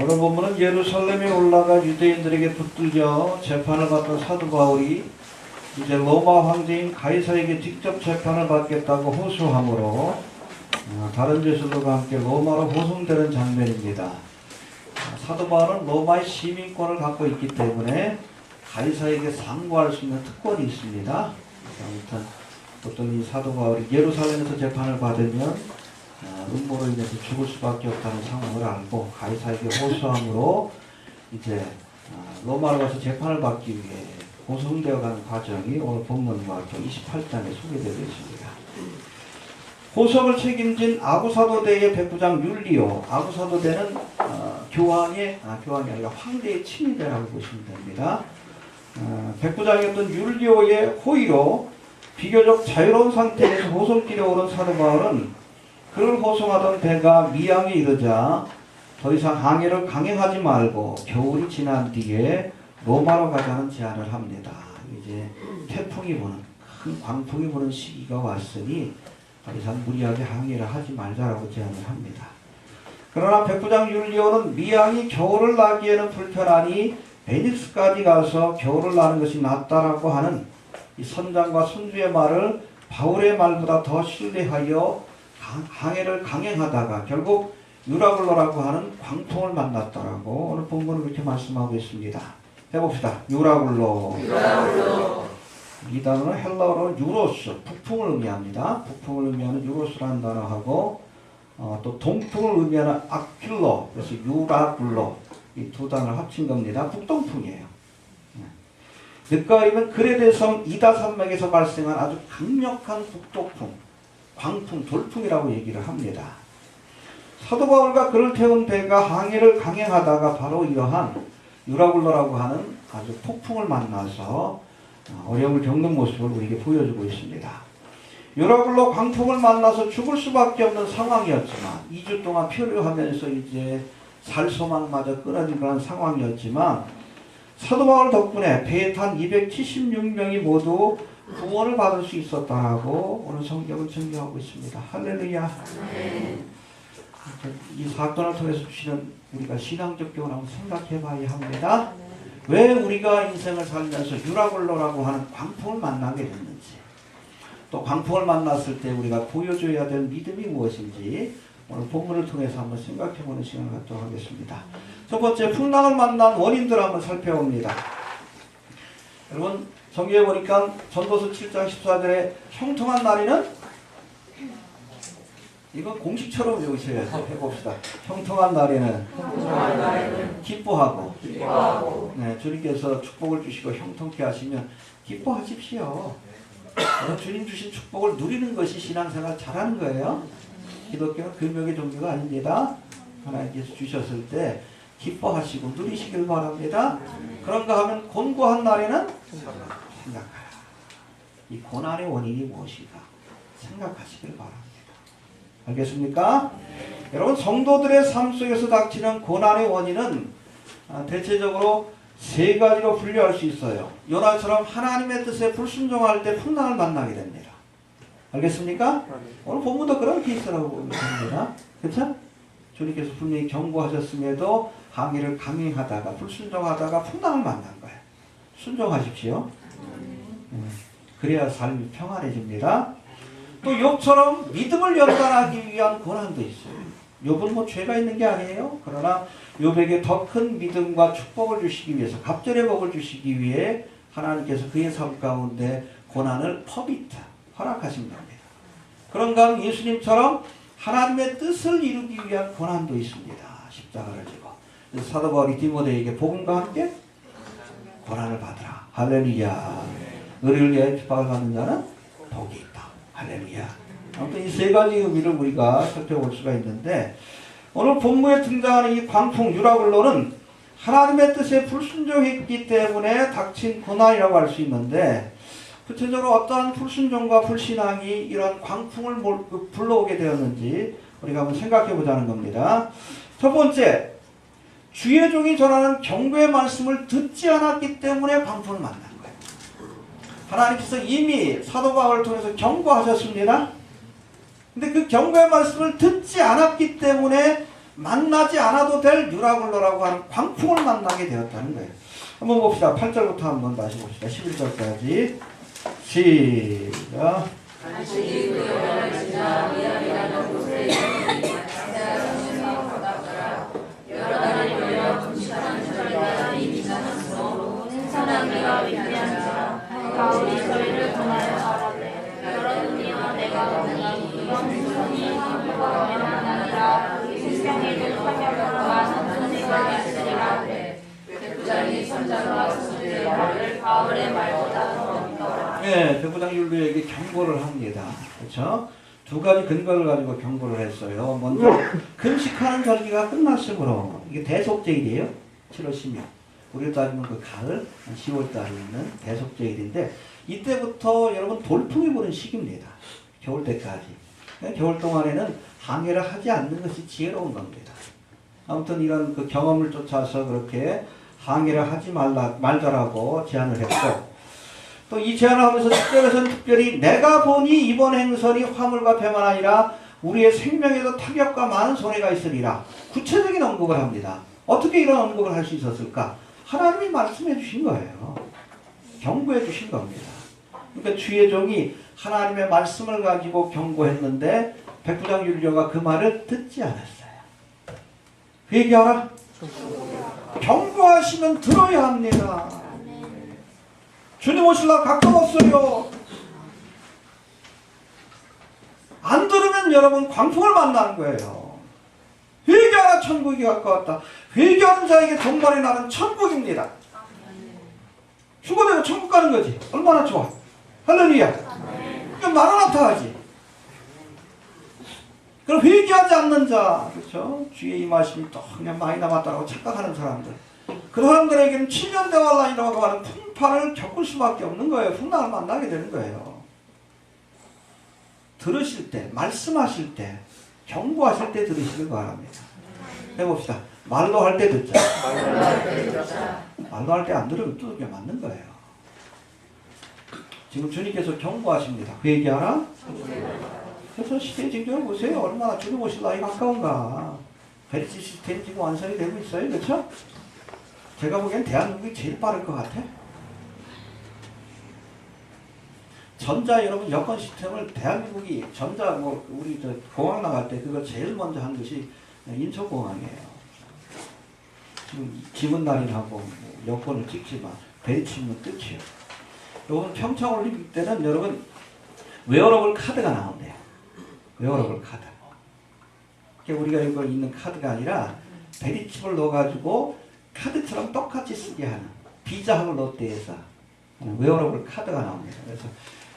오늘 본문은 예루살렘에 올라가 유대인들에게 붙들려 재판을 받던 사도 바울이 이제 로마 황제인 가이사에게 직접 재판을 받겠다고 호소하므로 다른 제수들과 함께 로마로 호송되는 장면입니다. 사도 바울은 로마의 시민권을 갖고 있기 때문에 가이사에게 상고할 수 있는 특권이 있습니다. 아무튼 보통 이 사도 바울이 예루살렘에서 재판을 받으면 음모로 인해서 죽을 수밖에 없다는 상황을 알고 가이사에게 호소함으로 이제 로마로 가서 재판을 받기 위해 호송되어 가는 과정이 오늘 본문과 28장에 소개되어 있습니다. 호송을 책임진 아부사도대의 백부장 율리오, 아부사도대는 교황이 아니라 황제의 친위대라고 보시면 됩니다. 백부장이었던 율리오의 호의로 비교적 자유로운 상태에서 호송길에 오른 사도 바울은 그를 호송하던 배가 미양에 이르자 더 이상 항해를 강행하지 말고 겨울이 지난 뒤에 로마로 가자는 제안을 합니다. 이제 태풍이 부는 큰 광풍이 부는 시기가 왔으니 더 이상 무리하게 항해를 하지 말자라고 제안을 합니다. 그러나 백부장 율리오는 미양이 겨울을 나기에는 불편하니 베니스까지 가서 겨울을 나는 것이 낫다라고 하는 이 선장과 선주의 말을 바울의 말보다 더 신뢰하여 항해를 강행하다가 결국 유라굴로라고 하는 광풍을 만났다라고 오늘 본문은 그렇게 말씀하고 있습니다. 해봅시다. 유라굴로. 이 단어는 헬라어로 유로스, 북풍을 의미합니다. 북풍을 의미하는 유로스라는 단어하고 또 동풍을 의미하는 아퀼로, 그래서 유라굴로 이 두 단어를 합친 겁니다. 북동풍이에요. 늦가을이면 그레데 섬 이다 산맥에서 발생한 아주 강력한 북동풍, 광풍, 돌풍이라고 얘기를 합니다. 사도 바울과 그를 태운 배가 항해를 강행하다가 바로 이러한 유라굴로라고 하는 아주 폭풍을 만나서 어려움을 겪는 모습을 우리에게 보여주고 있습니다. 유라굴로 광풍을 만나서 죽을 수밖에 없는 상황이었지만 2주 동안 표류하면서 이제 살 소망마저 끊어진 그런 상황이었지만 사도 바울 덕분에 배에 탄 276명이 모두 구원을 받을 수 있었다고 오늘 성경은 증거하고 있습니다. 할렐루야. 이 사건을 통해서 주시는 우리가 신앙적 교훈을 한번 생각해 봐야 합니다. 왜 우리가 인생을 살면서 유라굴로라고 하는 광풍을 만나게 됐는지, 또 광풍을 만났을 때 우리가 보여줘야 될 믿음이 무엇인지 오늘 본문을 통해서 한번 생각해 보는 시간을 갖도록 하겠습니다. 첫 번째, 풍랑을 만난 원인들을 한번 살펴봅니다. 여러분 성경에 보니까 전도서 7장 14절에 형통한 날에는, 이거 공식처럼 외우셔야죠. 해봅시다. 형통한 날에는 기뻐하고. 네, 주님께서 축복을 주시고 형통케 하시면 기뻐하십시오. 주님 주신 축복을 누리는 것이 신앙생활 잘하는 거예요. 기독교는 금욕의 종교가 아닙니다. 하나님께서 주셨을 때 기뻐하시고 누리시길 바랍니다. 그런가 하면 곤고한 날에는 생각하라. 이 고난의 원인이 무엇인가 생각하시길 바랍니다. 알겠습니까? 여러분 성도들의 삶 속에서 닥치는 고난의 원인은 대체적으로 세 가지로 분류할 수 있어요. 요나처럼 하나님의 뜻에 불순종할 때 풍랑을 만나게 됩니다. 알겠습니까? 오늘 본문도 그런 케이스라고 보면 됩니다. 그렇죠? 주님께서 분명히 경고하셨음에도 항해를 강행하다가 불순종하다가 풍랑을 만난 거예요. 순종하십시오. 그래야 삶이 평안해집니다. 또 욥처럼 믿음을 연단하기 위한 고난도 있어요. 욥은 뭐 죄가 있는 게 아니에요. 그러나 욥에게 더 큰 믿음과 축복을 주시기 위해서, 갑절의 복을 주시기 위해 하나님께서 그의 삶 가운데 고난을 허락하신 겁니다. 그런가 하면 예수님처럼 하나님의 뜻을 이루기 위한 고난도 있습니다. 십자가를 지고. 그래서 사도 바울이 디모데에게 복음과 함께 고난을 받으라. 할렐루야. 의를 위하여 핍박을 받는 자는 복이 있다. 할렐루야. 아무튼 이 세 가지 의미를 우리가 살펴볼 수가 있는데, 오늘 본문에 등장하는 이 광풍 유라굴로는 하나님의 뜻에 불순종했기 때문에 닥친 고난이라고 할 수 있는데, 구체적으로 어떠한 불순종과 불신앙이 이런 광풍을 불러오게 되었는지 우리가 한번 생각해 보자는 겁니다. 첫 번째, 주의 종이 전하는 경고의 말씀을 듣지 않았기 때문에 광풍을 만난 거예요. 하나님께서 이미 사도 바울을 통해서 경고하셨습니다. 근데 그 경고의 말씀을 듣지 않았기 때문에 만나지 않아도 될 유라굴로라고 하는 광풍을 만나게 되었다는 거예요. 한번 봅시다. 8절부터 한번 다시 봅시다. 11절까지 시작. 다시 그 여름을 지나 미암이라는 곳에 이르니 자세하시면서 바닷가라 여러 달이 걸려 금식하는 저희가 이미 지났으므로 사람이가 위대한지라 가오리 저희를 통하여 말하되 여러분이여 내가 오니 이번 후손이 한국과 만나니라 생명에는 화평과 선선이가 있으리라 백부장이 선자로 왔을 말을 가을의 말보다 더 믿더라. 네, 백부장 율로에게 경고를 합니다. 그렇죠? 두 가지 근거를 가지고 경고를 했어요. 먼저 금식하는 절기가 끝났으므로 이게 대속제일이에요. 7월 10일. 우리로 따지면 그 가을 10월 달에 있는 대속제일인데 이때부터 여러분 돌풍이 부는 시기입니다. 겨울 때까지. 겨울 동안에는 항해를 하지 않는 것이 지혜로운 겁니다. 아무튼 이런 그 경험을 쫓아서 그렇게 항해를 하지 말자라고 제안을 했고 또 이 제안을 하면서 10절에서는 특별히 내가 보니 이번 행선이 화물과 배만 아니라 우리의 생명에도 타격과 많은 손해가 있으리라. 구체적인 언급을 합니다. 어떻게 이런 언급을 할 수 있었을까? 하나님이 말씀해 주신 거예요. 경고해 주신 겁니다. 그러니까 주의 종이 하나님의 말씀을 가지고 경고했는데 백부장 율료가 그 말을 듣지 않았어요. 회개하라. 경고하시면 들어야 합니다. 주님 오실 날 가까웠어요. 안 들으면 여러분 광풍을 만나는 거예요. 회개하라 천국이 가까웠다. 회개하는 자에게 종말의 날은 천국입니다. 죽어도 천국 가는 거지. 얼마나 좋아. 할렐루야. 그러니까 마라나타 하지. 그럼 회개하지 않는 자, 그렇죠? 주의 임하심이 또 그냥 많이 남았다고 착각하는 사람들. 그 사람들에게는 7년 대환란이라고 하는 풍파를 겪을 수밖에 없는 거예요. 풍랑을 만나게 되는 거예요. 들으실 때, 말씀하실 때, 경고하실 때 들으시길 바랍니다. 해봅시다. 말로 할 때 듣자. 말로 할 때 안 들으면 두들겨 맞는 거예요. 지금 주님께서 경고하십니다. 회개하라. 그래서 시대 징조를 보세요. 얼마나 주님 오실 날이 가까운가. 베리지 시스템이 지금 완성이 되고 있어요. 그렇죠? 제가 보기엔 대한민국이 제일 빠를 것 같아. 전자 여러분 여권 시스템을 대한민국이 전자 뭐 우리 저 공항 나갈 때 그거 제일 먼저 한 것이 인천공항이에요. 지금 지문 날인하고 뭐 여권을 찍지만 베리치면 끝이에요. 여러분 평창올림픽 때는 여러분 웨어러블 카드가 나온대요. 웨어러블 카드. 그러니까 우리가 이거 있는 카드가 아니라 베리칩을 넣어가지고 카드처럼 똑같이 쓰게 하는 비자하고 롯데에서 웨어러블 카드가 나옵니다. 그래서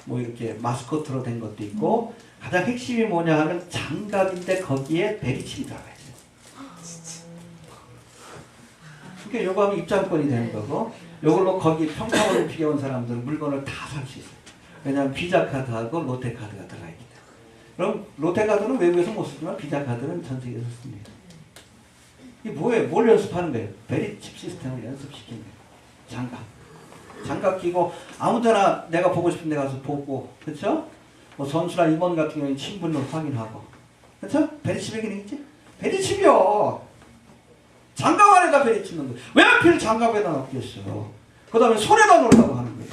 뭐 이렇게 마스코트로 된 것도 있고 가장 핵심이 뭐냐 하면 장갑인데 거기에 베리칩이 들어가 있어요. 그러니까 요거 하면 입장권이 되는 거고 요걸로 거기 평창올림픽에 온 사람들은 물건을 다 살 수 있어요. 왜냐하면 비자 카드하고 롯데 카드가 들어가 있기 때문에. 그럼 롯데 카드는 외국에서 못 쓰지만 비자 카드는 전 세계에서 씁니다. 이게 뭐예요? 뭘 연습하는 거예요? 베리칩 시스템을 연습시키는 거예요. 장갑. 장갑 끼고 아무데나 내가 보고 싶은 데 가서 보고, 그렇죠? 뭐 선수나 임원 같은 경우는 신분을 확인하고, 그렇죠? 베리칩의 기능이지? 베리칩이요. 장갑 안에다 베리칩 넣는 거예요. 왜 하필 장갑에다 넣겠어요? 그 다음에 손에다 놓으려고 하는 거예요.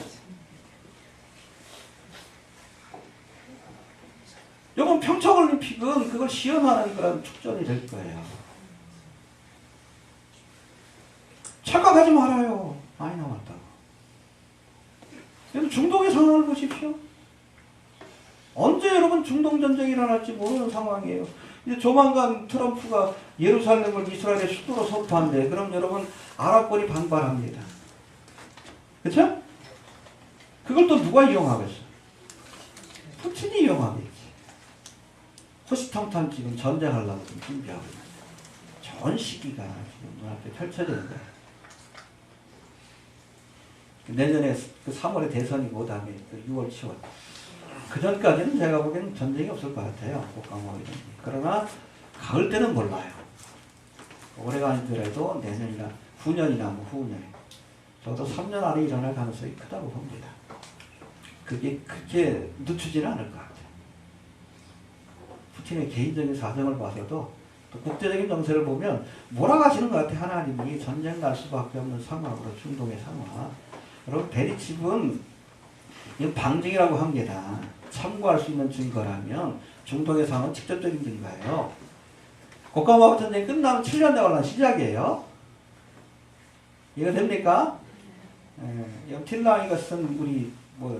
이번 평창올림픽은 그걸 시연하는 그런 축전이 될 거예요. 착각하지 말아요. 많이 남았다고. 여러분 중동의 상황을 보십시오. 언제 여러분 중동전쟁이 일어날지 모르는 상황이에요. 이제 조만간 트럼프가 예루살렘을 이스라엘의 수도로 선포한대. 그럼 여러분 아랍권이 반발합니다. 그렇죠? 그걸 또 누가 이용하겠어? 푸틴이 이용하겠지. 호시탐탐 지금 전쟁하려고 지금 준비하고 있는 좋은 시기가 지금 눈앞에 펼쳐지는 거예요. 내년에 그 3월에 대선이 그 다음에 6월, 10월. 그 전까지는 제가 보기에는 전쟁이 없을 것 같아요. 국강화이든. 그러나 가을 때는 몰라요. 올해가 아니더라도 내년이나 후년이나 뭐 후년에. 적어도 3년 안에 일어날 가능성이 크다고 봅니다. 그게 그렇게 늦추지는 않을 것 같아요. 푸틴의 개인적인 사정을 봐서도 또 국제적인 정세를 보면 몰아가시는 것 같아. 하나님이 전쟁 날 수밖에 없는 상황으로 중동의 상황. 여러분 베리칩은 이건 방증이라고 합니다. 참고할 수 있는 증거라면 중동의 상황은 직접적인 증거예요. 고가마법 전쟁이 끝나면 7년 대환란 시작이에요. 이해가 됩니까? 틸라이가 쓴 우리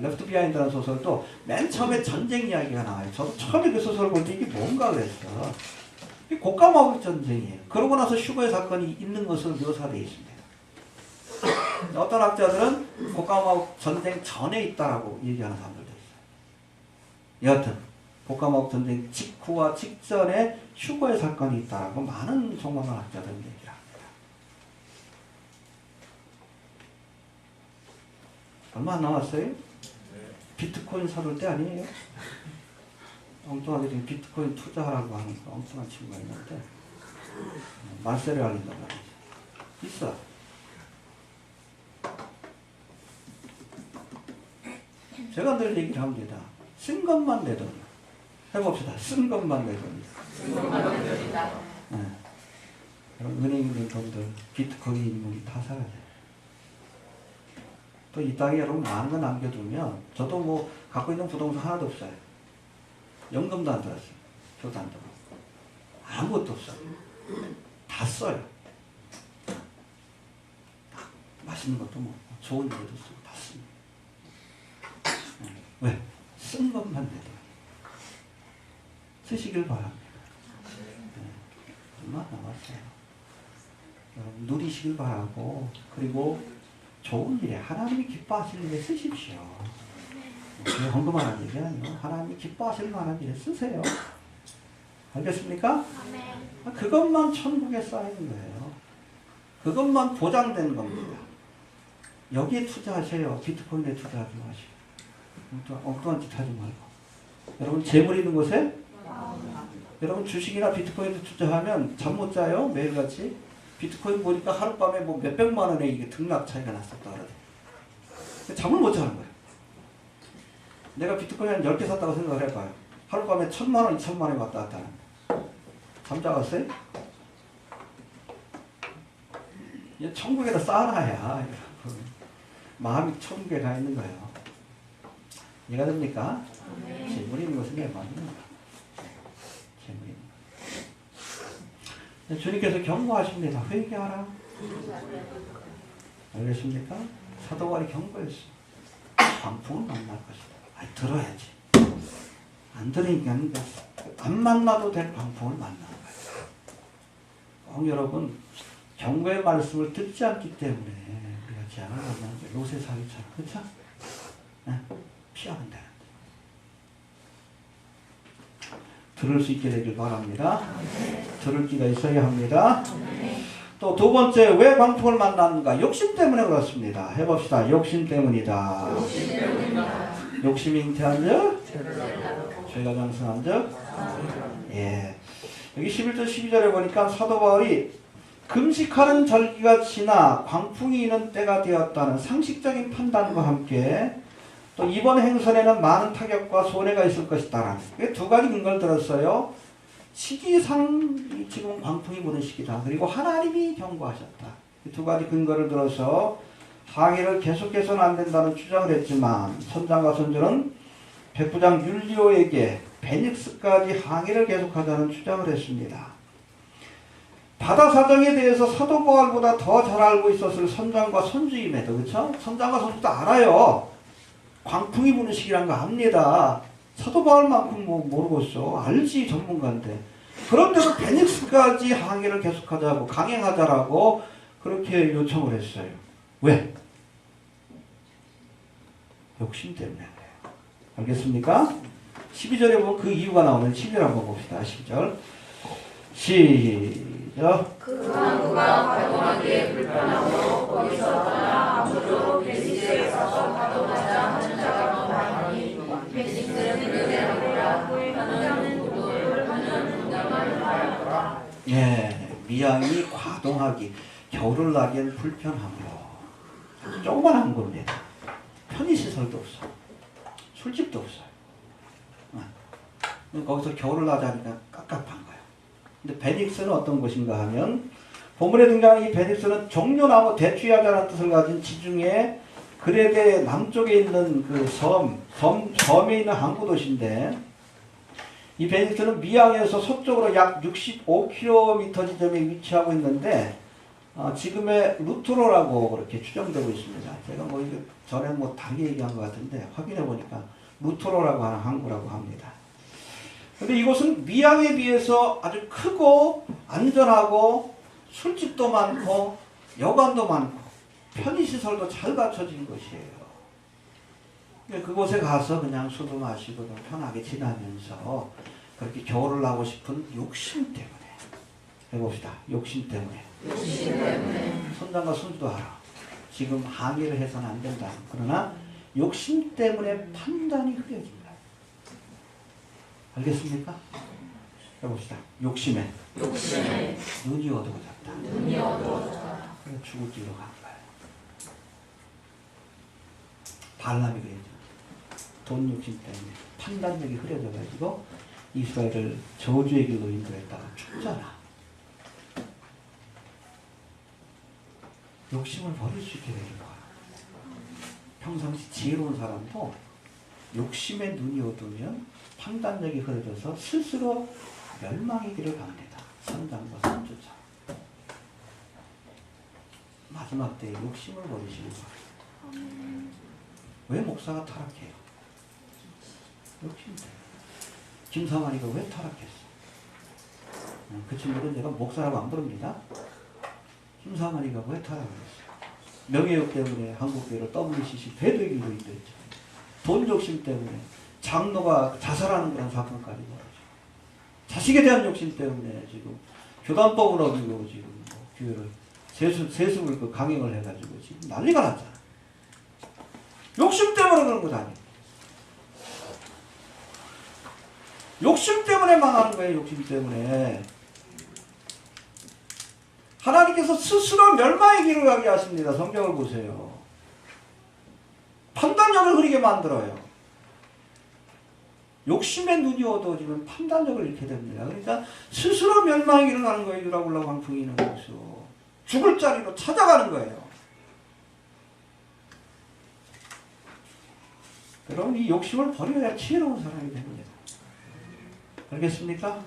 레프트 비하인드라는 소설도 맨 처음에 전쟁 이야기가 나와요. 저도 처음에 그 소설을 볼 때 이게 뭔가 그랬어. 이게 고가마법 전쟁이에요. 그러고 나서 슈거의 사건이 있는 것으로 묘사되어 있습니다. 어떤 학자들은 고가마법 전쟁 전에 있다라고 얘기하는 사람들도 있어요. 여하튼 고가마법 전쟁 직후와 직전에 슈거의 사건이 있다라고 많은 종말론 학자들은 얘기를 합니다. 얼마 안 남았어요? 비트코인 사둘 때 아니에요? 엉뚱하게 지금 비트코인 투자하라고 하는 엉뚱한 친구가 있는데 말세를 알린다고 하죠. 있어. 제가 늘 얘기를 합니다. 쓴 것만 내 돈이야. 해봅시다. 쓴 것만 내 돈이야. 쓴 것만 내 돈이다. 은행에 있는 돈들 비트코인 다 사야 돼. 또 이 땅에 여러분 많은 거 남겨두면 저도 뭐 갖고 있는 부동산 하나도 없어요. 연금도 안 들었어요. 저도 안 들어. 아무것도 없어요. 다 써요. 맛있는 것도 먹고 좋은 데도 쓰고 다 씁니다. 왜? 쓴 것만 내도 쓰시길 바랍니다. 얼마 남았어요. 여러분 누리시길 바라고 그리고 좋은 일에 하나님이 기뻐하실 일에 쓰십시오. 헌금하는 일이 아니고 하나님이 기뻐하실 만한 일에 쓰세요. 알겠습니까? 그것만 천국에 쌓이는 거예요. 그것만 보장된 겁니다. 여기에 투자하세요. 비트코인에 투자하지 마시고 엉뚱한 짓 하지 말고. 여러분 재물 있는 곳에 여러분 주식이나 비트코인에 투자하면 잠 못 자요. 매일같이. 비트코인 보니까 하룻밤에 뭐 몇백만 원에 이게 등락 차이가 났었다 그러더니 잠을 못 자는 거예요. 내가 비트코인 한 10개 샀다고 생각을 해봐요. 하룻밤에 1,000만 원, 2,000만 원이 왔다 갔다 하는데 잠자갔어요? 천국에다 쌓아놔야 마음이 천국에 가 있는 거예요. 이해가 됩니까? 재물이 있는 것은 내 마음입니다. 재물이 있는 것. 주님께서 경고하십니다. 회개하라. 알겠습니까? 사도 바울이 경고했어. 광풍은 만날 것이다. 아니, 들어야지. 안 들으니까 안 만나도 될 광풍을 만나는 거예요. 여러분 경고의 말씀을 듣지 않기 때문에 우리가 재앙을 만나는 거예요. 요새 사기처럼. 그렇죠? 네? 피하면 되는데. 들을 수 있게 되길 바랍니다. 들을 기가 있어야 합니다. 또 두 번째, 왜 광풍을 만나는가? 욕심 때문에 그렇습니다. 해봅시다. 욕심 때문이다. 욕심이 잉태한 적, 죄가 장성한 적. 예. 여기 11절 12절에 보니까 사도 바울이 금식하는 절기가 지나 광풍이 이는 때가 되었다는 상식적인 판단과 함께 또 이번 행선에는 많은 타격과 손해가 있을 것이다. 두 가지 근거를 들었어요. 시기상 지금 광풍이 부는 시기다. 그리고 하나님이 경고하셨다. 이 두 가지 근거를 들어서 항해를 계속해서는 안 된다는 주장을 했지만 선장과 선조는 백부장 율리오에게 베닉스까지 항해를 계속하자는 주장을 했습니다. 바다 사정에 대해서 사도 바울보다 더 잘 알고 있었을 선장과 선주임에도 그렇죠? 선장과 선주도 알아요. 광풍이 부는 시기란 거 압니다. 사도 바울만큼 뭐 모르겠어. 알지 전문가인데. 그런데도 베닉스까지 항해를 계속하자고 강행하자라고 그렇게 요청을 했어요. 왜? 욕심 때문에 그래요. 알겠습니까? 12절에 보면 그 이유가 나오는 11절 한번 봅시다. 12절 시작. 그 항구가 가동하기에 불편하고 거기서 떠나 아무로 베니스에 가서 가동하자 하는 자가 많으니 베니스는 그대로라 하는 구도를 하는 분담을 하였더라. 예, 미양이 과동하기 겨울을 나기엔 불편하며 조그만 항구입니다. 편의시설도 없어. 술집도 없어요. 거기서 겨울을 나자니까 깝깝한 거예요. 근데 베닉스는 어떤 것인가 하면 본문에 등장하는 이 베닉스는 종려나무 대추야자라는 뜻을 가진 지중해 그레데 남쪽에 있는 그 섬에 있는 항구 도시인데 이 베닉스는 미양에서 서쪽으로 약 65km 지점에 위치하고 있는데 지금의 루트로라고 그렇게 추정되고 있습니다. 제가 뭐 이거 전에 뭐 다르게 얘기한 것 같은데 확인해 보니까 루트로라고 하는 항구라고 합니다. 근데 이곳은 미양에 비해서 아주 크고 안전하고 술집도 많고 여관도 많고 편의시설도 잘 갖춰진 곳이에요. 그곳에 가서 그냥 술도 마시고 좀 편하게 지나면서 그렇게 겨울을 하고 싶은 욕심 때문에 해봅시다. 욕심 때문에 선장과 손주도 알아. 지금 항의를 해서는 안 된다. 그러나 욕심 때문에 판단이 흐려진다. 알겠습니까? 해봅시다. 욕심에 눈이 어두워졌다. 그래서 죽을 길로 간 거예요. 발람이 그랬죠. 돈 욕심 때문에 판단력이 흐려져가지고 이스라엘을 저주의 길로 인도했다가 죽잖아. 욕심을 버릴 수 있게 되는 거야. 평상시 지혜로운 사람도 욕심에 눈이 어두우면 판단력이 흐려져서 스스로 멸망의 길을 갑니다. 선장과 선주처럼. 마지막 때에 욕심을 버리시는 거예요. 왜 목사가 타락해요? 욕심 때문에. 김사만이가 왜 타락했어? 그 친구는 내가 목사라고 안 부릅니다. 김사만이가 왜 타락을 했어요? 명예욕 때문에 한국교회를 WCC 배도이기로 인도했죠. 돈 욕심 때문에 장로가 자살하는 그런 사건까지 벌어져. 자식에 대한 욕심 때문에 지금 교단법을 어기고 지금 뭐 교회를 세습을 그 강행을 해가지고 지금 난리가 났잖아. 욕심 때문에 그런 거 아니에요. 욕심 때문에 망하는 거예요. 욕심 때문에. 하나님께서 스스로 멸망의 길을 가게 하십니다. 성경을 보세요. 판단력을 흐리게 만들어요. 욕심에 눈이 어두워지면 판단력을 잃게 됩니다. 그러니까 스스로 멸망의 길을 가는 거예요. 유라굴라 광풍이 있는 곳으로. 죽을 자리로 찾아가는 거예요. 여러분 이 욕심을 버려야 지혜로운 사람이 됩니다. 알겠습니까?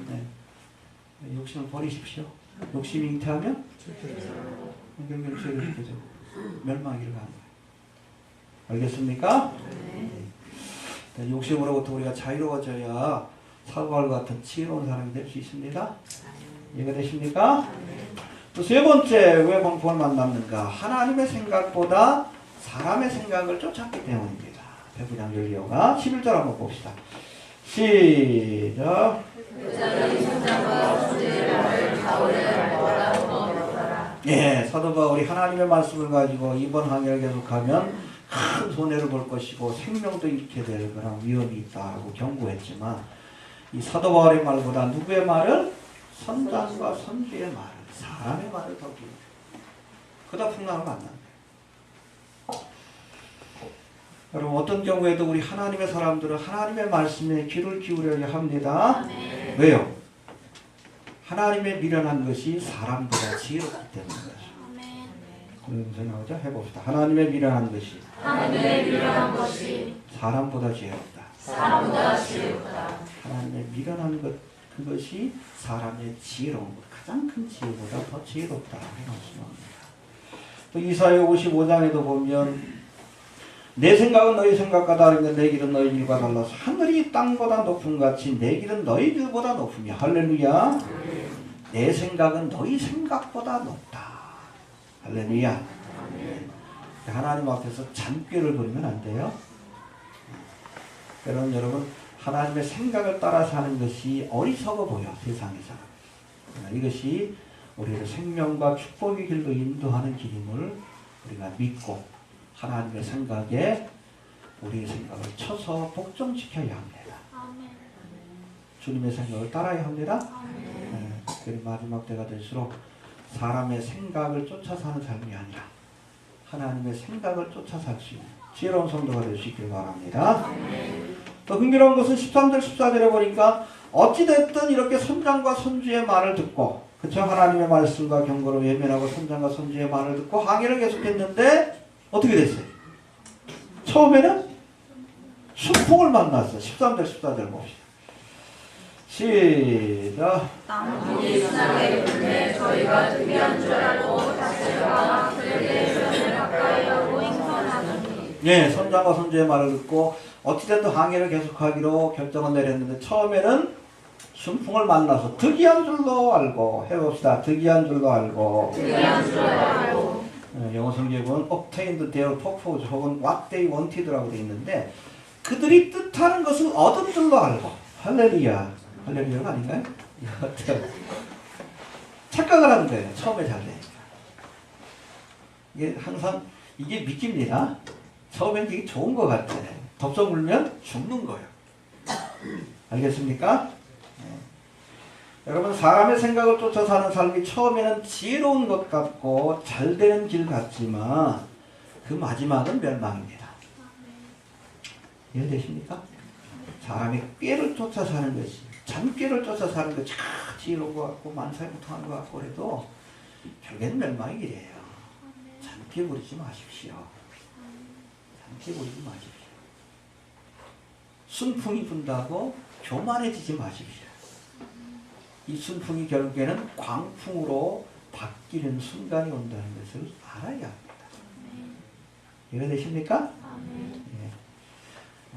네. 욕심을 버리십시오. 욕심이 잉태하면 결국 죄를 짓게 되고 멸망의 길을 가는 거예요. 알겠습니까? 네. 욕심으로부터 우리가 자유로워져야 사과와 같은 지혜로운 사람이 될 수 있습니다. 이해가 되십니까? 또 세 번째 왜 광풍을 만났는가? 하나님의 생각보다 사람의 생각을 쫓았기 때문입니다. 배부장 열리오가 11절 한번 봅시다. 시작. 예, 사도 바울이 하나님의 말씀을 가지고 이번 항해를 계속하면 큰 손해를 볼 것이고 생명도 잃게 될 그런 위험이 있다고 경고했지만 이 사도 바울의 말보다 누구의 말을? 선장과 선주의 말을, 사람의 말을 더 기울여. 그다 풍랑을 만난다. 여러분 어떤 경우에도 우리 하나님의 사람들은 하나님의 말씀에 귀를 기울여야 합니다. 왜요? 하나님의 미련한 것이 사람보다 지혜롭기 때문이죠. 무슨 나오죠? 해봅시다. 하나님의 미련한 것이 사람보다 지혜롭다. 하나님의 미련한 것 그것이 사람의 지혜로운 것, 가장 큰 지혜보다 더 지혜롭다. 또 이사야 55장에도 보면 내 생각은 너희 생각과 다르며 내 길은 너희 길과 달라서 하늘이 땅보다 높은 같이 내 길은 너희 길보다 높으며 할렐루야. 내 생각은 너희 생각보다 높다. 할렐루야. 하나님 앞에서 잔꾀를 부리면 안 돼요. 여러분 하나님의 생각을 따라 사는 것이 어리석어 보여 세상에서. 이것이 우리를 생명과 축복의 길로 인도하는 길임을 우리가 믿고 하나님의 생각에 우리의 생각을 쳐서 복종시켜야 합니다. 주님의 생각을 따라야 합니다. 그리고 마지막 때가 될수록 사람의 생각을 쫓아 사는 삶이 아니라 하나님의 생각을 쫓아 살 수 있는 지혜로운 성도가 될 수 있길 바랍니다. 또 흥미로운 것은 13절 14절에 보니까 어찌됐든 이렇게 선장과 선주의 말을 듣고, 그쵸? 하나님의 말씀과 경고로 외면하고 선장과 선주의 말을 듣고 항해를 계속했는데 어떻게 됐어요? 처음에는 순풍을 만났어. 13절 14절 봅시다. 시작. 남분이 신나게 불매 저희가 특이한 줄 알고 다스려가 그들의 표현을 가까이 하고 행선하더니. 네, 선장과 선주의 말을 듣고 어찌됐든 항해를 계속하기로 결정을 내렸는데 처음에는 순풍을 만나서 득이한 줄로 알고 해봅시다. 득이한 줄로 알고. 특이한 줄 알고. 영어 성경은 obtained their purpose 혹은 what they wanted라고 되어 있는데 그들이 뜻하는 것을 얻은 줄로 알고. 할렐루야. 할렐루야가 아닌가요? 착각을 하는 거예요. 처음에 잘 되니까. 이게 항상 이게 미끼입니다. 처음엔 되게 좋은 것 같아. 덥석 물면 죽는 거예요. 알겠습니까? 네. 여러분 사람의 생각을 쫓아 사는 삶이 처음에는 지혜로운 것 같고 잘 되는 길 같지만 그 마지막은 멸망입니다. 이해되십니까? 사람의 꾀를 쫓아 사는 것이 잔꾀를 쫓아 사는 것이 지혜로운 것 같고 만사형통한 것 같고 그래도 결국에는 멸망의 길이에요. 잔꾀 부리지 마십시오. 잔꾀 부리지 마십시오. 순풍이 분다고 교만해지지 마십시오. 이 순풍이 결국에는 광풍으로 바뀌는 순간이 온다는 것을 알아야 합니다. 이해되십니까?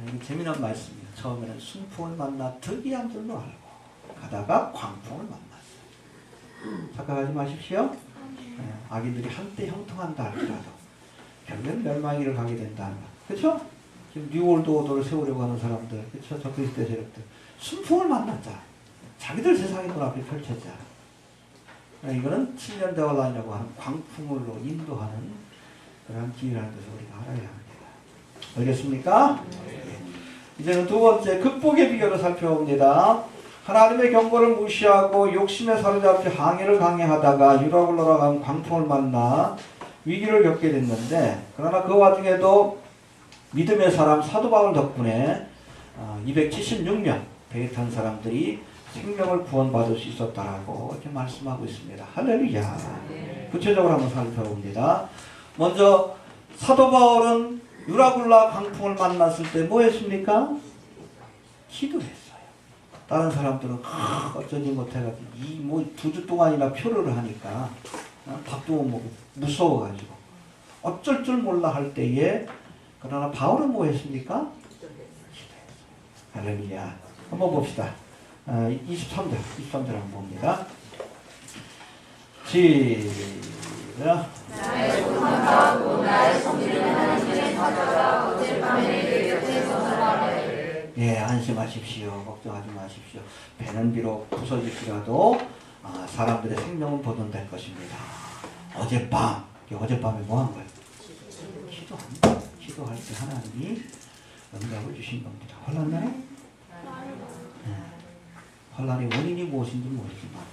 이게 재미난 말씀이에요. 처음에는 순풍을 만나 득이한 줄로 알고 가다가 광풍을 만났어요. 착각하지 마십시오. 아기들이 한때 형통한다 할지라도 결국엔 멸망의 길을 가게 된다는 것. 그렇죠? 지금 뉴월드 오더를 세우려고 하는 사람들, 그렇죠? 저 그리스도 세력들 순풍을 만났자. 자기들 세상이 눈앞에 펼쳐져. 이거는 7년 대화라고 하는 광풍으로 인도하는 그런 기회라는 것을 우리가 알아야 합니다. 알겠습니까? 이제는 두 번째 극복의 비결을 살펴봅니다. 하나님의 경고를 무시하고 욕심에 사로잡혀 항해를 강행하다가 유라굴로라간 광풍을 만나 위기를 겪게 됐는데 그러나 그 와중에도 믿음의 사람 사도 바울 덕분에 276명 배에 탄 사람들이 생명을 구원받을 수 있었다라고 이렇게 말씀하고 있습니다. 할렐루야. 구체적으로 한번 살펴봅니다. 먼저 사도 바울은 유라굴라 광풍을 만났을 때 뭐 했습니까? 기도했어요. 다른 사람들은 어쩌지 못해가지고 뭐 2주 동안이나 표류를 하니까 밥도 못 먹고 무서워가지고 어쩔 줄 몰라 할 때에 그러나 바울은 뭐 했습니까? 기도했어요. 할렐루야. 한번 봅시다. 23절 한번 봅니다. 시작. 나의 소망하고 나의 성질을 하나님께 가져라 어젯밤에 내 곁에 서서라래. 예, 안심하십시오. 걱정하지 마십시오. 배는 비록 부서질지라도 사람들의 생명은 보존될 것입니다. 어젯밤에 뭐 한 거예요? 기도합니다. 기도할 때 하나님이 응답을 주신 겁니다. 혼란 나요? 혼란의 원인이 무엇인지 모르지만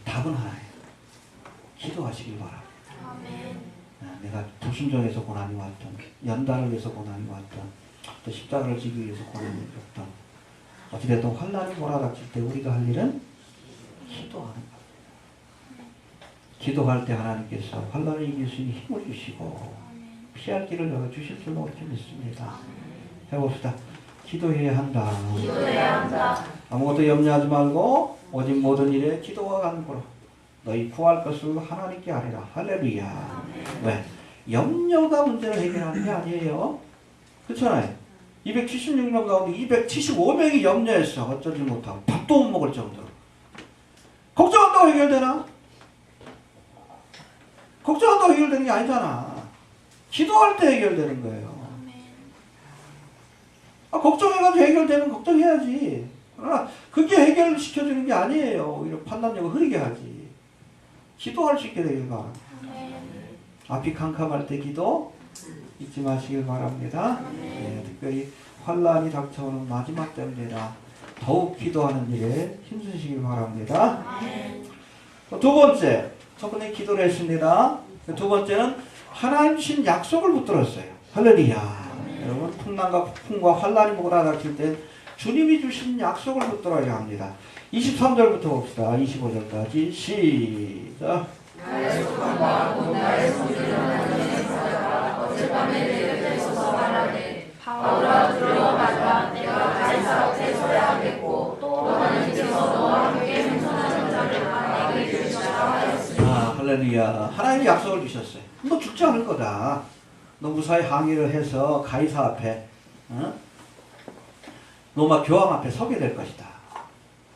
답은 하나예요. 기도하시길 바랍니다. 내가 불순종해서 고난이 왔던, 연단을 위해서 고난이 왔던, 또 십자가를 지기 위해서 고난이 왔던, 어찌됐든 환란이 몰아닥칠 때 우리가 할 일은 기도하는 겁니다. 기도할 때 하나님께서 환란을 이길 수 있는 힘을 주시고 피할 길을 열어주실 줄로 이렇게 믿습니다. 해봅시다. 기도해야 한다. 기도해야 한다. 아무것도 염려하지 말고 오직 모든 일에 기도와 간구로 너희 구할 것을 하나님께 아뢰라. 할렐루야. 왜? 염려가 문제를 해결하는 게 아니에요. 그렇잖아요. 276명 가운데 275명이 염려했어. 어쩌지 못하고 밥도 못 먹을 정도로. 걱정한다고 해결되나? 걱정한다고 해결되는 게 아니잖아. 기도할 때 해결되는 거예요. 걱정해가지고 해결되면 걱정해야지. 그러나 그게 해결시켜주는 게 아니에요. 오히려 판단력을 흐리게 하지. 기도할 수 있게 되길 바랍니다. 앞이 캄캄할 때 기도 잊지 마시길 바랍니다. 네, 특별히 환란이 닥쳐오는 마지막 때입니다. 더욱 기도하는 일에 힘쓰시길 바랍니다. 두 번째, 첫 번째 기도를 했습니다. 두 번째는 하나님 주신 약속을 붙들었어요. 할렐루야. 여러분 풍랑과 폭풍과 환란이 몰아닥칠 때 주님이 주신 약속을 붙들어야 합니다. 23절부터 봅시다. 25절까지 시작. 나의 속함과 곧 나의 성질을 나는 사자가 어젯밤에 내 곁에 서서 말하되 바울아 들어가라 내가 가이사 앞에 서야 하겠고 또 하나님께서 너와 함께 생선하는 자를 내게 주시라 하였으니 할렐루야. 하나님이 약속을 주셨어요. 너 죽지 않을 거다. 너 무사히 항의를 해서 가이사 앞에 로마 교황 앞에 서게 될 것이다.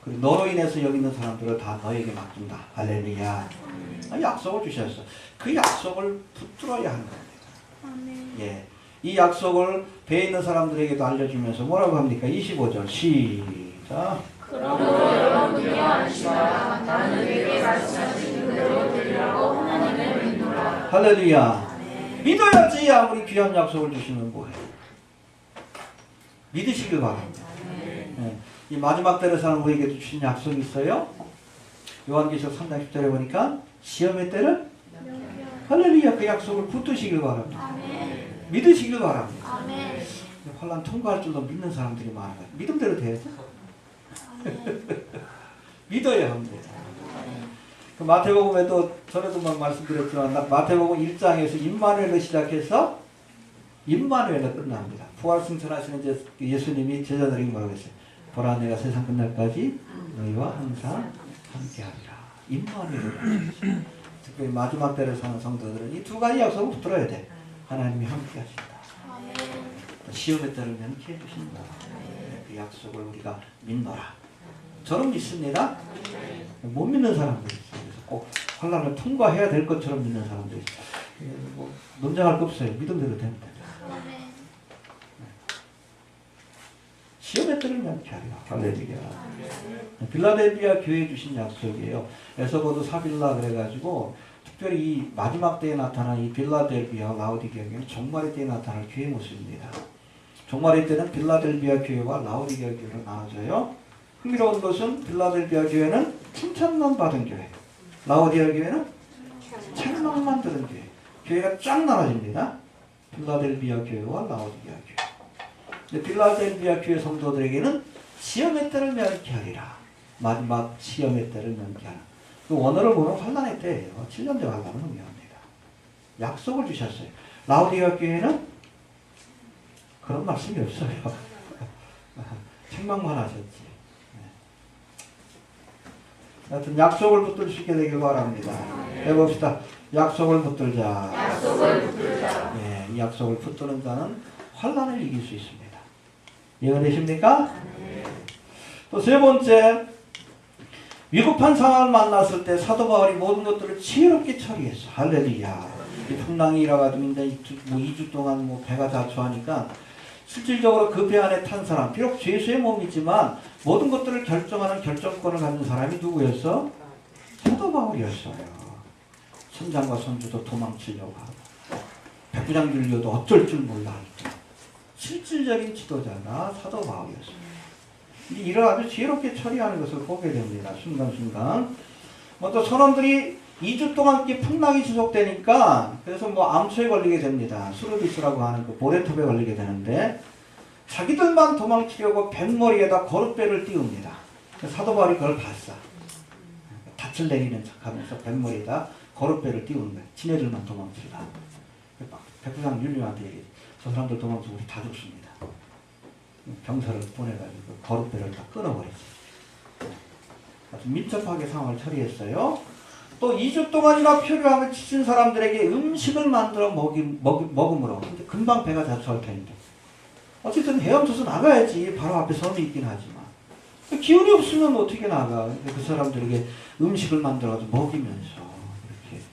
그리고 너로 인해서 여기 있는 사람들을 다 너에게 맡긴다. 할렐루야. 약속을 주셨어. 그 약속을 붙들어야 하는 겁니다. 예. 이 약속을 배에 있는 사람들에게도 알려주면서 뭐라고 합니까? 25절 시작. 그러므로 여러분이 안심하라 나는 내게 말씀하신 대로 되리라고 하나님을 믿노라. 할렐루야. 믿어야지 아무리 귀한 약속을 주시면 뭐해. 믿으시길 바랍니다. 예. 이 마지막 때를 사는 우리에게도 주신 약속이 있어요. 요한계시록 3장 10절에 보니까 시험의 때를 할렐루야. 그 약속을 붙드시길 바랍니다. 믿으시길 바랍니다. 환난 통과할 줄도 믿는 사람들이 많아요. 믿음대로 돼야죠. 믿어야 합니다. 그 마태복음에도 전에도 막 말씀드렸지만 마태복음 1장에서 임마누엘로 시작해서 임마누엘로 끝납니다. 부활 승천하시는 이제 예수님이 제자들에게 뭐라고 했어요? 보라 내가 세상 끝날까지 너희와 항상 함께하리라. 임마누엘로 특별히 마지막 때를 사는 성도들은 이 두 가지 약속을 붙들어야 돼. 하나님이 함께 하신다. 시험의 때를 면케해 주신다. 그 약속을 우리가 믿노라. 저는 믿습니다. 못 믿는 사람들이 있어요. 그래서 꼭 환난을 통과해야 될 것처럼 믿는 사람들이 있어요. 뭐 논쟁할 거 없어요. 믿음대로 됩니다. 시험의 때를 면케하리라. 할렐루야. 빌라델비아 교회에 주신 약속이에요. 에서보드 사빌라 그래가지고 특별히 이 마지막 때에 나타난 이 빌라델비아 라오디게아 교회는 종말의 때에 나타날 교회 모습입니다. 종말의 때는 빌라델비아 교회와 라오디게아 교회로 나눠져요. 흥미로운 것은 빌라델비아 교회는 칭찬만 받은 교회, 라오디게아 교회는 책망만 들은 교회. 교회가 쫙 나눠집니다. 빌라델비아 교회와 라오디게아 교회. 빌라델비아 교회 성도들에게는 시험의 때를 면케하리라. 마지막 시험의 때를 면케하라. 그 원어를 보면 환난의 때예요. 7년제 환난을 의미합니다. 약속을 주셨어요. 라오디게아 교회는 그런 말씀이 없어요. 책망만 하셨지. 하여튼 약속을 붙들 수 있게 되길 바랍니다. 해봅시다. 약속을 붙들자. 약속을 붙들자. 예, 이 약속을 붙드는 자는 환난을 이길 수 있습니다. 이해되십니까? 또 세 번째, 위급한 상황을 만났을 때 사도 바울이 모든 것들을 지혜롭게 처리했어. 할렐루야. 이 풍랑이 일어가지고 이제 2주 동안 배가 자초하니까 실질적으로 그 배 안에 탄 사람, 비록 죄수의 몸이지만 모든 것들을 결정하는 결정권을 가진 사람이 누구였어? 사도 바울이었어요. 선장과 선주도 도망치려고 하고 백부장 줄리오도 어쩔 줄 몰라 했죠. 실질적인 지도자가 사도 바울이었어요. 이를 아주 지혜롭게 처리하는 것을 보게 됩니다. 순간순간. 또 선원들이 2주 동안 이렇게 풍랑이 지속되니까 그래서 암초에 걸리게 됩니다. 수르비스라고 하는 그 모래톱에 걸리게 되는데 자기들만 도망치려고 뱃머리에다 거룻배를 띄웁니다. 사도 바울이 그걸 봤어. 닻을 내리는 척하면서 뱃머리에다 거룻배를 띄우는 거예요. 지네들만 도망치라. 백부장 율리한테 얘기해. 저 사람들 도망치고 우리 다 죽습니다. 병사를 보내가지고 거룻배를 다 끊어버렸어요. 아주 민첩하게 상황을 처리했어요. 또 2주 동안이나 표류함을 지친 사람들에게 음식을 만들어 먹음으로 근데 금방 배가 자초할 텐데 어쨌든 헤엄쳐서 나가야지. 바로 앞에 섬이 있긴 하지만 기운이 없으면 어떻게 나가. 그 사람들에게 음식을 만들어가지고 먹이면서 이렇게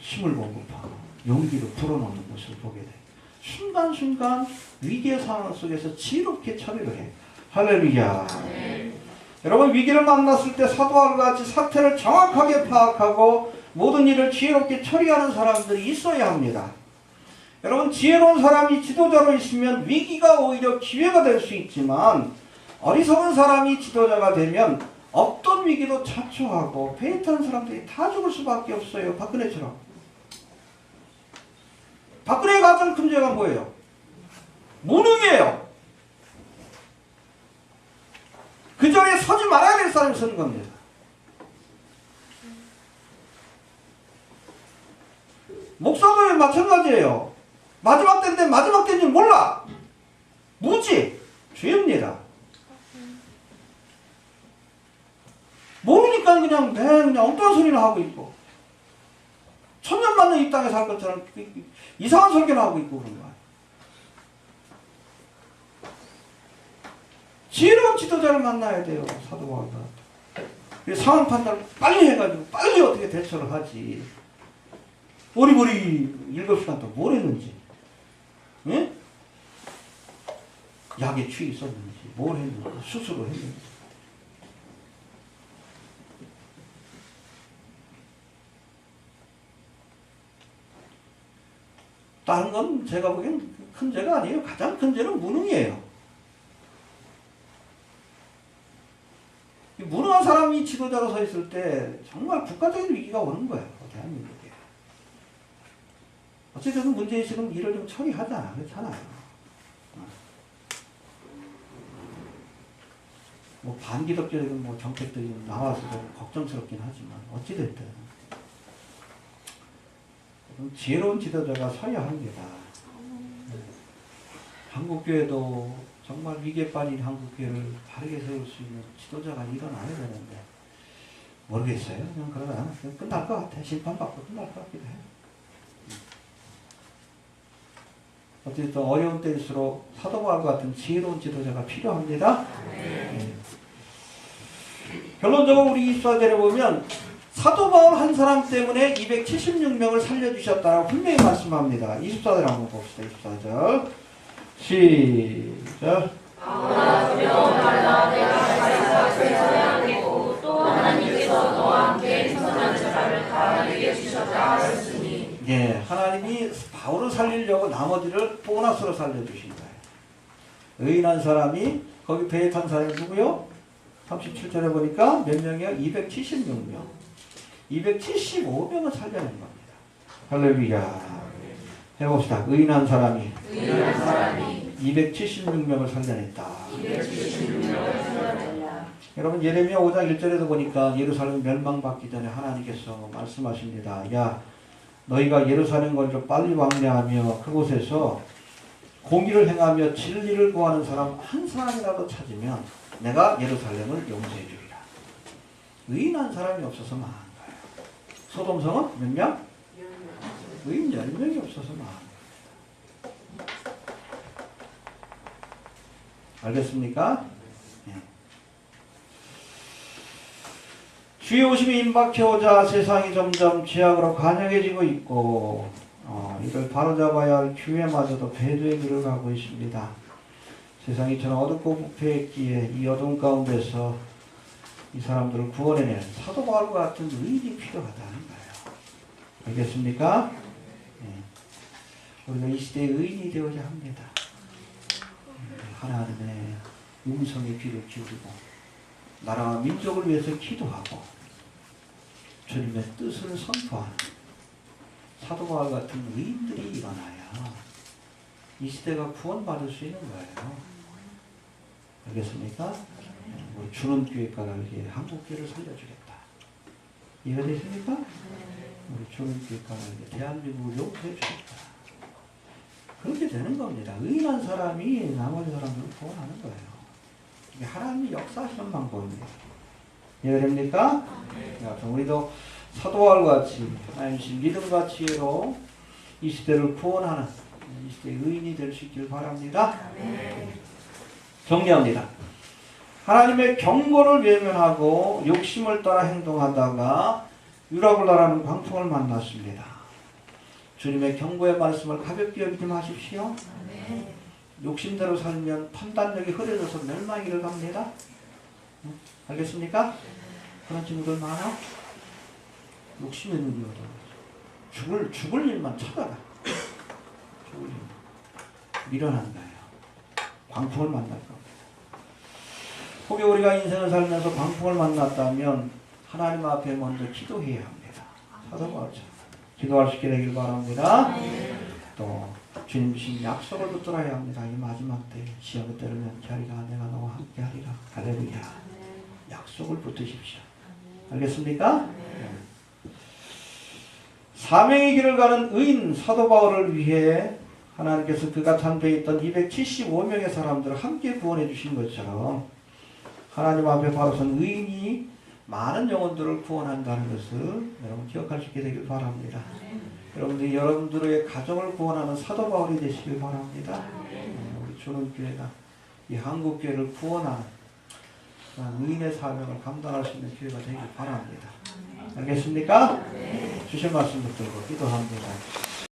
힘을 공급하고 용기를 불어넣는 모습을 보게 돼요. 순간순간 위기의 상황 속에서 지혜롭게 처리를 해요. 할렐루야. 여러분 위기를 만났을 때 사도와 같이 사태를 정확하게 파악하고 모든 일을 지혜롭게 처리하는 사람들이 있어야 합니다. 여러분 지혜로운 사람이 지도자로 있으면 위기가 오히려 기회가 될 수 있지만 어리석은 사람이 지도자가 되면 어떤 위기도 자초하고 배에 탄 사람들이 다 죽을 수밖에 없어요. 박근혜처럼. 박근혜의 가장 큰 죄가 뭐예요? 무능이에요. 사람이 쓰는 겁니다. 목사도 마찬가지예요. 마지막 때인데 마지막 때인 줄 몰라. 무지. 죄입니다. 모르니까 그냥 엉뚱한 소리를 하고 있고 천년만년 이 땅에 살 것처럼 이상한 설교를 하고 있고 그런 거야. 지혜로운 지도자를 만나야 돼요. 사도 바울과. 상황 판단을 빨리 해가지고 빨리 어떻게 대처를 하지. 머리머리 7시간 동안 뭘 했는지, 예? 약에 취해 있었는지, 뭘 했는지, 수술을 했는지. 다른 건 제가 보기엔 큰 죄가 아니에요. 가장 큰 죄는 무능이에요. 무능한 사람이 지도자로 서 있을 때 정말 국가적인 위기가 오는 거예요. 대한민국에. 어쨌든 문제의식은 일을 좀 처리하잖아. 그렇잖아요. 뭐 반기독교적인 뭐 정책들이 나와서 좀 걱정스럽긴 하지만 어찌됐든 지혜로운 지도자가 서야 합니다. 한국교회도 정말 위기에 빠진 한국교회를 바르게 세울 수 있는 지도자가 일어나야 되는데 모르겠어요. 그냥 그러다 끝날 것 같아. 심판받고 끝날 것 같기도 해요. 어쨌든 어려운 때일수록 사도 바울과 같은 지혜로운 지도자가 필요합니다. 네. 결론적으로 우리 24절에 보면 사도 바울 한 사람 때문에 276명을 살려주셨다고 분명히 말씀합니다. 24절 한번 봅시다. 24절 시작. 아무나 두려워 말라. 내가 가이사랴에 서야하겠고 또 하나님께서 너와 함께 선한 자를 바울에게 주셨다 하셨으니. 예, 하나님이 바울을 살리려고 나머지를 보너스로 살려주신 거예요. 의인한 사람이 거기 배에 탄 사람이 누구요? 37절에 보니까 몇 명이요? 276명. 275명을 살려낸 겁니다. 할렐루야. 해봅시다. 의인한 사람이 276명을 살려냈다. 여러분 예레미야 5장 1절에도 보니까 예루살렘 멸망받기 전에 하나님께서 말씀하십니다. 야, 너희가 예루살렘 거리로 빨리 왕래하며 그곳에서 공의를 행하며 진리를 구하는 사람 한 사람이라도 찾으면 내가 예루살렘을 용서해 주리라. 의인한 사람이 없어서 망한 거예요. 소돔성은 몇 명? 의인 10명이 없어서 망한 거예요. 알겠습니까? 네. 주의 오심이 임박해오자 세상이 점점 죄악으로 간역해지고 있고 이를 바로잡아야 할 교회마저도 배도의 길을 가고 있습니다. 세상이 전 어둡고 부패했기에 이 어두운 가운데서 이 사람들을 구원해낼 사도 바울과 같은 의인이 필요하다는 거예요. 알겠습니까? 네. 우리가 이 시대의 의인이 되어야 합니다. 하나님의 음성에 귀를 기울이고 나라와 민족을 위해서 기도하고 주님의 뜻을 선포하는 사도 바울 같은 의인들이 일어나야 이 시대가 구원받을 수 있는 거예요. 알겠습니까? 우리 주는 교회가 이렇게 한국교회를 살려주겠다. 이해가 되십니까? 우리 주는 교회가 이렇게 대한민국을 용서해 주겠다. 그렇게 되는 겁니다. 의인한 사람이 나머지 사람들을 구원하는 거예요. 이게 하나님이 역사하시는 방법입니다. 이해됩니까? 우리도 사도 바울과 같이 하나님 믿음과 지혜로 이 시대를 구원하는 이 시대의 의인이 될 수 있길 바랍니다. 정리합니다. 하나님의 경고를 외면하고 욕심을 따라 행동하다가 유라굴라라는 광풍을 만났습니다. 주님의 경고의 말씀을 가볍게 여기지 마십시오. 욕심대로 살면 판단력이 흐려져서 멸망이를 갑니다. 알겠습니까? 그런 친구들 많아? 욕심에 눈이어도 죽을 일만 찾아라. 죽을 일만. 미련한 거예요. 광풍을 만날 겁니다. 혹여 우리가 인생을 살면서 광풍을 만났다면 하나님 앞에 먼저 기도해야 합니다. 사도 바울처럼 기도할 수 있게 되길 바랍니다. 또 주님 주신 약속을 붙들어야 합니다. 이 마지막 때 시험을 때를 면케하리라. 내가 너와 함께 하리라. 할렐루야. 약속을 붙드십시오. 알겠습니까? 사명의 길을 가는 의인 사도 바울을 위해 하나님께서 그가 참배에 있던 275명의 사람들을 함께 구원해 주신 것처럼 하나님 앞에 바로 선 의인이 많은 영혼들을 구원한다는 것을 여러분 기억할 수 있게 되길 바랍니다. 여러분들이 여러분들의 가정을 구원하는 사도 바울이 되시길 바랍니다. 우리 주는교회가 이 한국교회를 구원하는 의인의 사명을 감당할 수 있는 교회가 되길 바랍니다. 알겠습니까? 주실 말씀 붙들고 기도합니다.